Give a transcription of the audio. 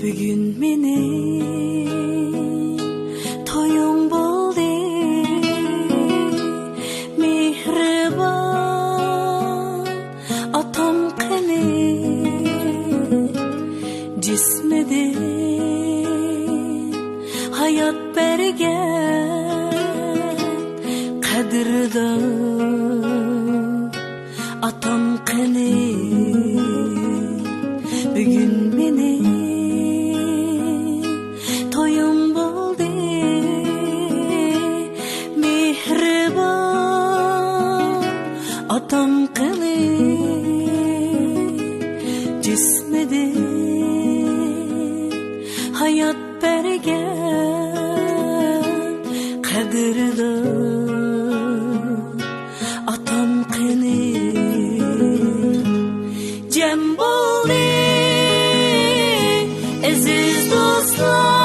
Bugün mening to'yim bo'ldi, mehribon otam qani, jismidan hayot bergan qadrdon otam qani. Bugün mening to'yim bo'ldi, mehribon otam qani, jismidan hayot bergan qadrdon otam qani. Jam bo'ldi aziz do'stlar,